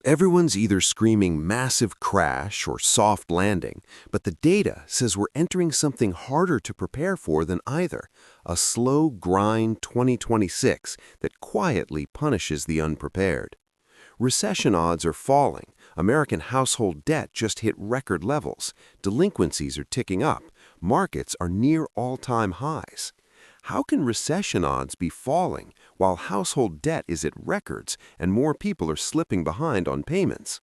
Everyone's either screaming massive crash or soft landing, but the data says we're entering something harder to prepare for than either, a slow grind 2026 that quietly punishes the unprepared. Recession odds are falling. American household debt just hit record levels. Delinquencies are ticking up. Markets are near all-time highs. How can recession odds be falling while household debt is at records and more people are slipping behind on payments?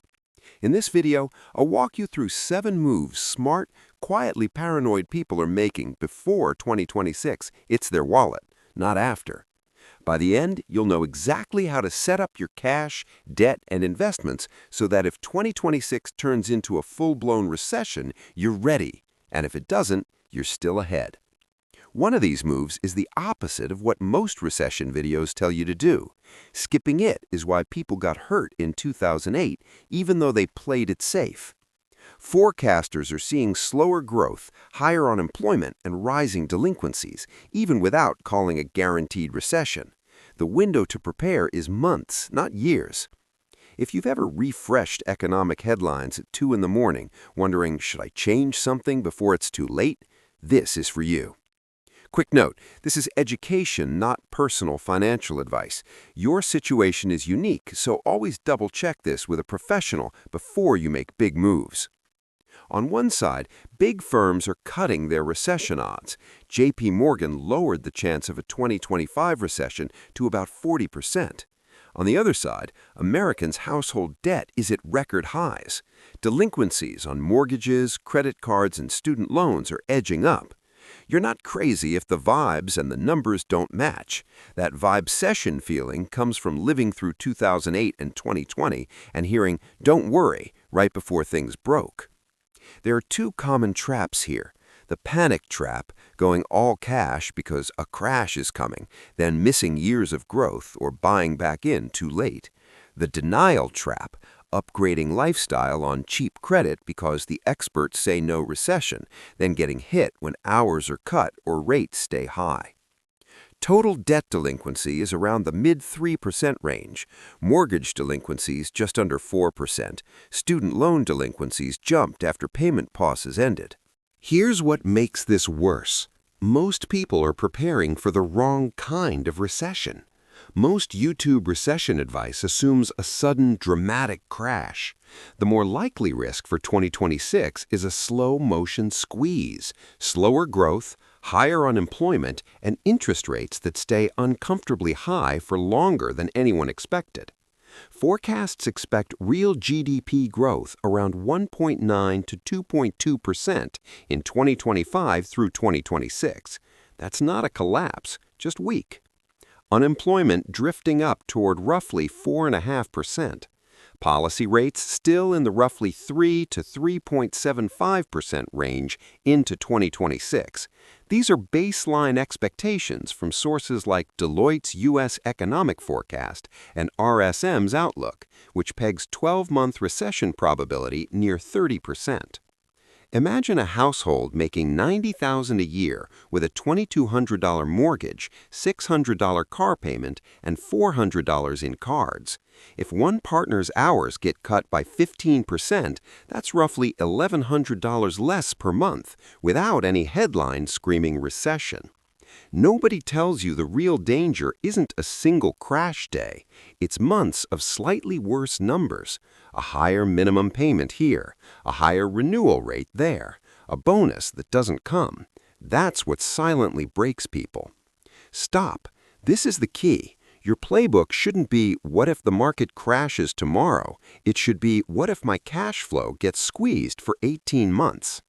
In this video, I'll walk you through 7 moves smart, quietly paranoid people are making before 2026 hits their wallet, not after. By the end, you'll know exactly how to set up your cash, debt, and investments so that if 2026 turns into a full-blown recession, you're ready, and if it doesn't, you're still ahead. One of these moves is the opposite of what most recession videos tell you to do. Skipping it is why people got hurt in 2008, even though they played it safe. Forecasters are seeing slower growth, higher unemployment, and rising delinquencies, even without calling a guaranteed recession. The window to prepare is months, not years. If you've ever refreshed economic headlines at 2 in the morning, wondering, should I change something before it's too late? This is for you. Quick note, this is education, not personal financial advice. Your situation is unique, so always double-check this with a professional before you make big moves. On one side, big firms are cutting their recession odds. JP Morgan lowered the chance of a 2025 recession to about 40%. On the other side, Americans' household debt is at record highs. Delinquencies on mortgages, credit cards, and student loans are edging up. You're not crazy if the vibes and the numbers don't match. That vibe-session feeling comes from living through 2008 and 2020 and hearing, "Don't worry," right before things broke. There are 2 common traps here. The panic trap, going all cash because a crash is coming, then missing years of growth or buying back in too late. The denial trap, upgrading lifestyle on cheap credit because the experts say no recession, then getting hit when hours are cut or rates stay high. Total debt delinquency is around the mid-3% range. Mortgage delinquencies just under 4%. Student loan delinquencies jumped after payment pauses ended. Here's what makes this worse. Most people are preparing for the wrong kind of recession. Most YouTube recession advice assumes a sudden, dramatic crash. The more likely risk for 2026 is a slow-motion squeeze, slower growth, higher unemployment, and interest rates that stay uncomfortably high for longer than anyone expected. Forecasts expect real GDP growth around 1.9 to 2.2% in 2025 through 2026. That's not a collapse, just weak. Unemployment drifting up toward roughly 4.5%. Policy rates still in the roughly 3 to 3.75% range into 2026. These are baseline expectations from sources like Deloitte's U.S. economic forecast and RSM's outlook, which pegs 12-month recession probability near 30%. Imagine a household making $90,000 a year with a $2,200 mortgage, $600 car payment, and $400 in cards. If one partner's hours get cut by 15%, that's roughly $1,100 less per month, without any headline screaming recession. Nobody tells you the real danger isn't a single crash day. It's months of slightly worse numbers. A higher minimum payment here, a higher renewal rate there, a bonus that doesn't come. That's what silently breaks people. Stop. This is the key. Your playbook shouldn't be, what if the market crashes tomorrow? It should be, what if my cash flow gets squeezed for 18 months?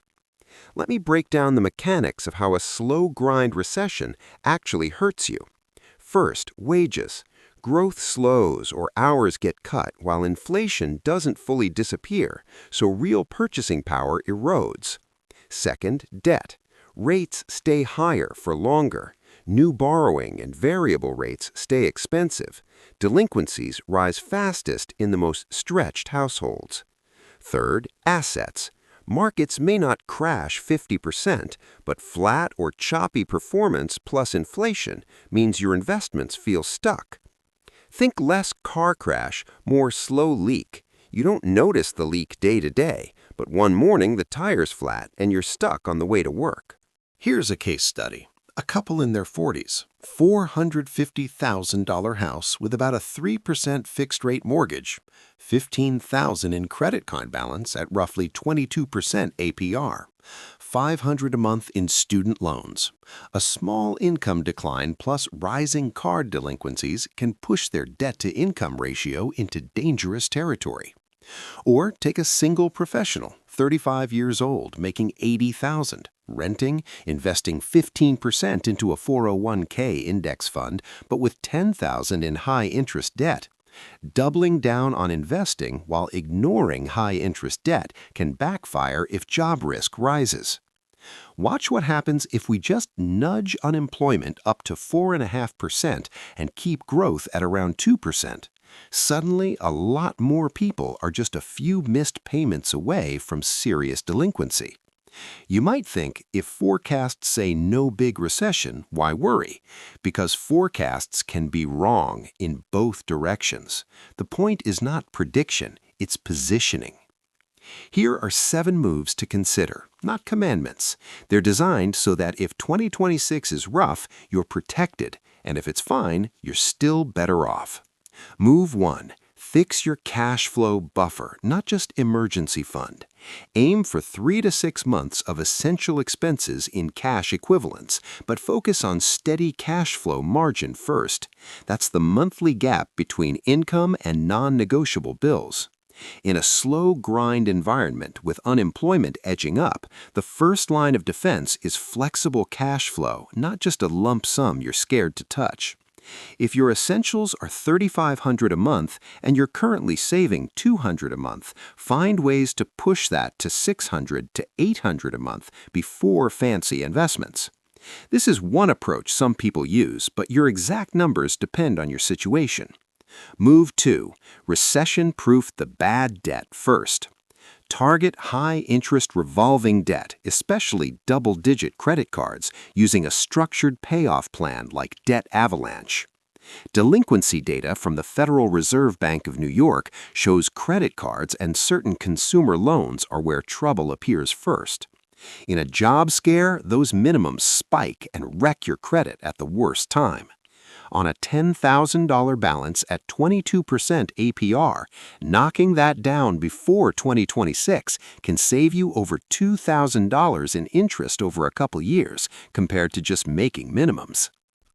Let me break down the mechanics of how a slow grind recession actually hurts you. First, wages. Growth slows or hours get cut while inflation doesn't fully disappear, so real purchasing power erodes. Second, debt. Rates stay higher for longer. New borrowing and variable rates stay expensive. Delinquencies rise fastest in the most stretched households. Third, assets. Markets may not crash 50%, but flat or choppy performance plus inflation means your investments feel stuck. Think less car crash, more slow leak. You don't notice the leak day to day, but one morning the tire's flat and you're stuck on the way to work. Here's a case study. A couple in their 40s, $450,000 house with about a 3% fixed-rate mortgage, $15,000 in credit card balance at roughly 22% APR, $500 a month in student loans. A small income decline plus rising card delinquencies can push their debt-to-income ratio into dangerous territory. Or take a single professional, 35 years old, making $80,000, renting, investing 15% into a 401k index fund, but with $10,000 in high-interest debt. Doubling down on investing while ignoring high-interest debt can backfire if job risk rises. Watch what happens if we just nudge unemployment up to 4.5% and keep growth at around 2%. Suddenly, a lot more people are just a few missed payments away from serious delinquency. You might think, if forecasts say no big recession, why worry? Because forecasts can be wrong in both directions. The point is not prediction, it's positioning. Here are 7 moves to consider, not commandments. They're designed so that if 2026 is rough, you're protected, and if it's fine, you're still better off. Move 1. Fix your cash flow buffer, not just emergency fund. Aim for 3 to 6 months of essential expenses in cash equivalents, but focus on steady cash flow margin first. That's the monthly gap between income and non-negotiable bills. In a slow grind environment with unemployment edging up, the first line of defense is flexible cash flow, not just a lump sum you're scared to touch. If your essentials are $3,500 a month and you're currently saving $200 a month, find ways to push that to $600 to $800 a month before fancy investments. This is one approach some people use, but your exact numbers depend on your situation. Move 2. Recession-proof the bad debt first. Target high-interest revolving debt, especially double-digit credit cards, using a structured payoff plan like Debt Avalanche. Delinquency data from the Federal Reserve Bank of New York shows credit cards and certain consumer loans are where trouble appears first. In a job scare, those minimums spike and wreck your credit at the worst time. On a $10,000 balance at 22% APR, knocking that down before 2026 can save you over $2,000 in interest over a couple years compared to just making minimums.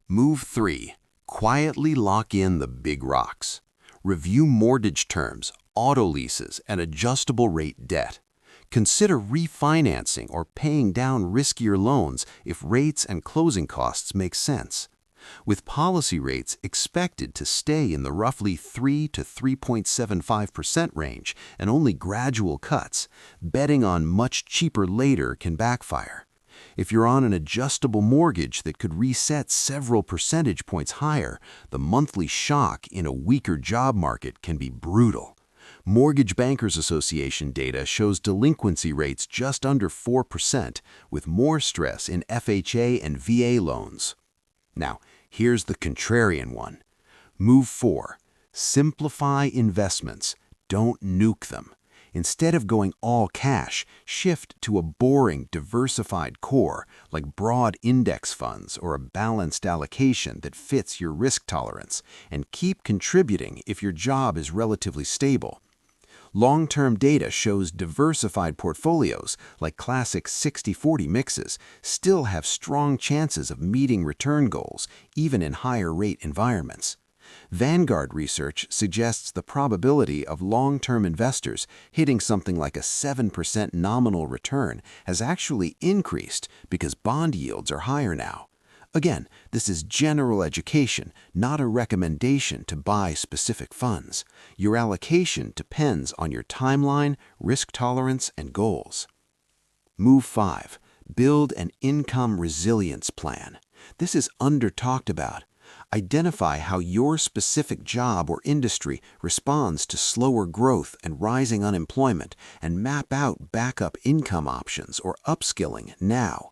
Move 3. Quietly lock in the big rocks. Review mortgage terms, auto leases, and adjustable rate debt. Consider refinancing or paying down riskier loans if rates and closing costs make sense. With policy rates expected to stay in the roughly 3 to 3.75% range and only gradual cuts, betting on much cheaper later can backfire. If you're on an adjustable mortgage that could reset several percentage points higher, the monthly shock in a weaker job market can be brutal. Mortgage Bankers Association data shows delinquency rates just under 4%, with more stress in FHA and VA loans. Now, here's the contrarian one. Move 4. Simplify investments. Don't nuke them. Instead of going all cash, shift to a boring, diversified core like broad index funds or a balanced allocation that fits your risk tolerance, and keep contributing if your job is relatively stable. Long-term data shows diversified portfolios, like classic 60-40 mixes, still have strong chances of meeting return goals, even in higher-rate environments. Vanguard research suggests the probability of long-term investors hitting something like a 7% nominal return has actually increased because bond yields are higher now. Again, this is general education, not a recommendation to buy specific funds. Your allocation depends on your timeline, risk tolerance, and goals. Move 5. Build an income resilience plan. This is under-talked about. Identify how your specific job or industry responds to slower growth and rising unemployment, and map out backup income options or upskilling now.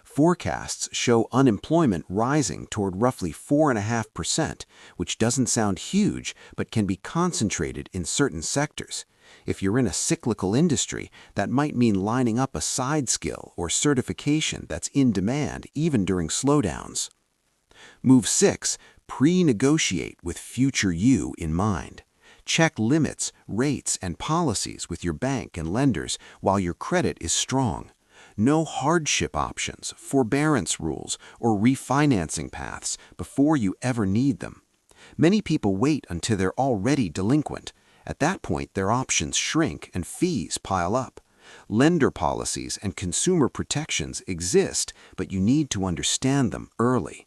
Forecasts show unemployment rising toward roughly 4.5%, which doesn't sound huge but can be concentrated in certain sectors. If you're in a cyclical industry, that might mean lining up a side skill or certification that's in demand even during slowdowns. Move 6. Pre-negotiate with future you in mind. Check limits, rates, and policies with your bank and lenders while your credit is strong. Know hardship options, forbearance rules, or refinancing paths before you ever need them. Many people wait until they're already delinquent. At that point, their options shrink and fees pile up. Lender policies and consumer protections exist, but you need to understand them early.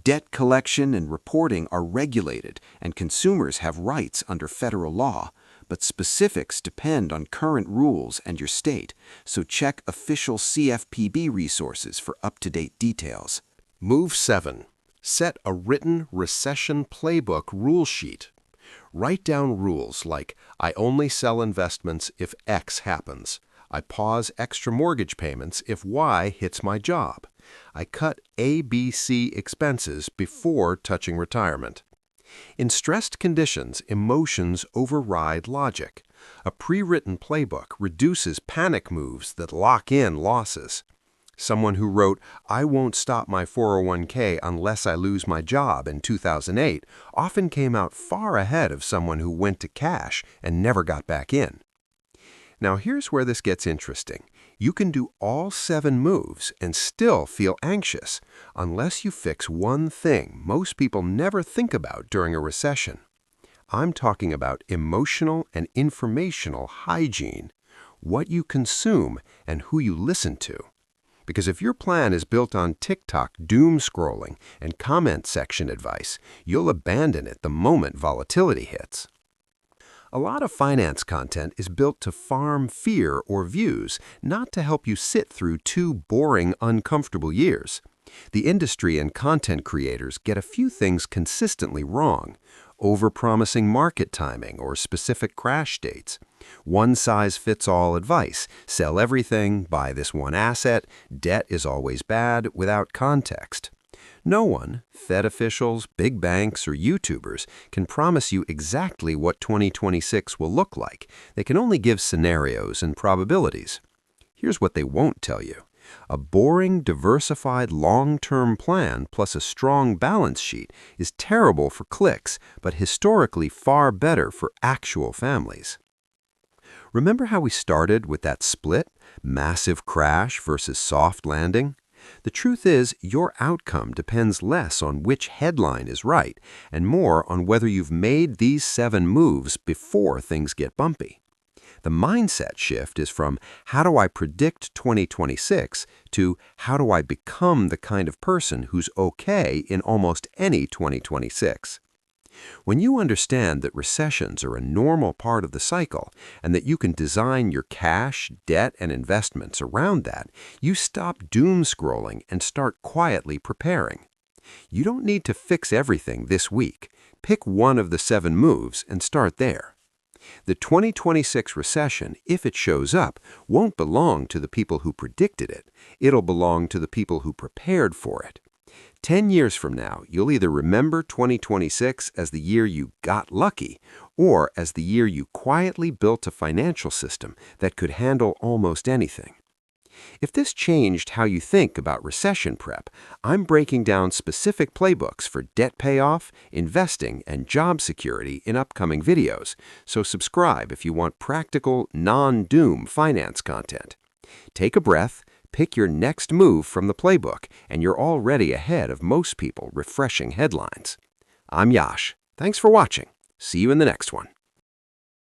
Debt collection and reporting are regulated, and consumers have rights under federal law, but specifics depend on current rules and your state, so check official CFPB resources for up-to-date details. Move 7. Set a written recession playbook rule sheet. Write down rules like, I only sell investments if X happens. I pause extra mortgage payments if Y hits my job. I cut ABC expenses before touching retirement. In stressed conditions, emotions override logic. A pre-written playbook reduces panic moves that lock in losses. Someone who wrote, I won't stop my 401k unless I lose my job in 2008 often came out far ahead of someone who went to cash and never got back in. Now here's where this gets interesting. You can do all 7 moves and still feel anxious unless you fix one thing most people never think about during a recession. I'm talking about emotional and informational hygiene, what you consume and who you listen to. Because if your plan is built on TikTok doom scrolling and comment section advice, you'll abandon it the moment volatility hits. A lot of finance content is built to farm fear or views, not to help you sit through 2 boring, uncomfortable years. The industry and content creators get a few things consistently wrong: overpromising market timing or specific crash dates, one-size-fits-all advice, sell everything, buy this one asset, debt is always bad, without context. No one, Fed officials, big banks, or YouTubers, can promise you exactly what 2026 will look like. They can only give scenarios and probabilities. Here's what they won't tell you. A boring, diversified, long-term plan plus a strong balance sheet is terrible for clicks, but historically far better for actual families. Remember how we started with that split? Massive crash versus soft landing? The truth is, your outcome depends less on which headline is right and more on whether you've made these 7 moves before things get bumpy. The mindset shift is from how do I predict 2026 to how do I become the kind of person who's okay in almost any 2026. When you understand that recessions are a normal part of the cycle and that you can design your cash, debt, and investments around that, you stop doom scrolling and start quietly preparing. You don't need to fix everything this week. Pick one of the 7 moves and start there. The 2026 recession, if it shows up, won't belong to the people who predicted it. It'll belong to the people who prepared for it. 10 years from now, you'll either remember 2026 as the year you got lucky or as the year you quietly built a financial system that could handle almost anything. If this changed how you think about recession prep, I'm breaking down specific playbooks for debt payoff, investing, and job security in upcoming videos, so subscribe if you want practical, non-doom finance content. Take a breath, pick your next move from the playbook, and you're already ahead of most people refreshing headlines. I'm Yash. Thanks for watching. See you in the next one.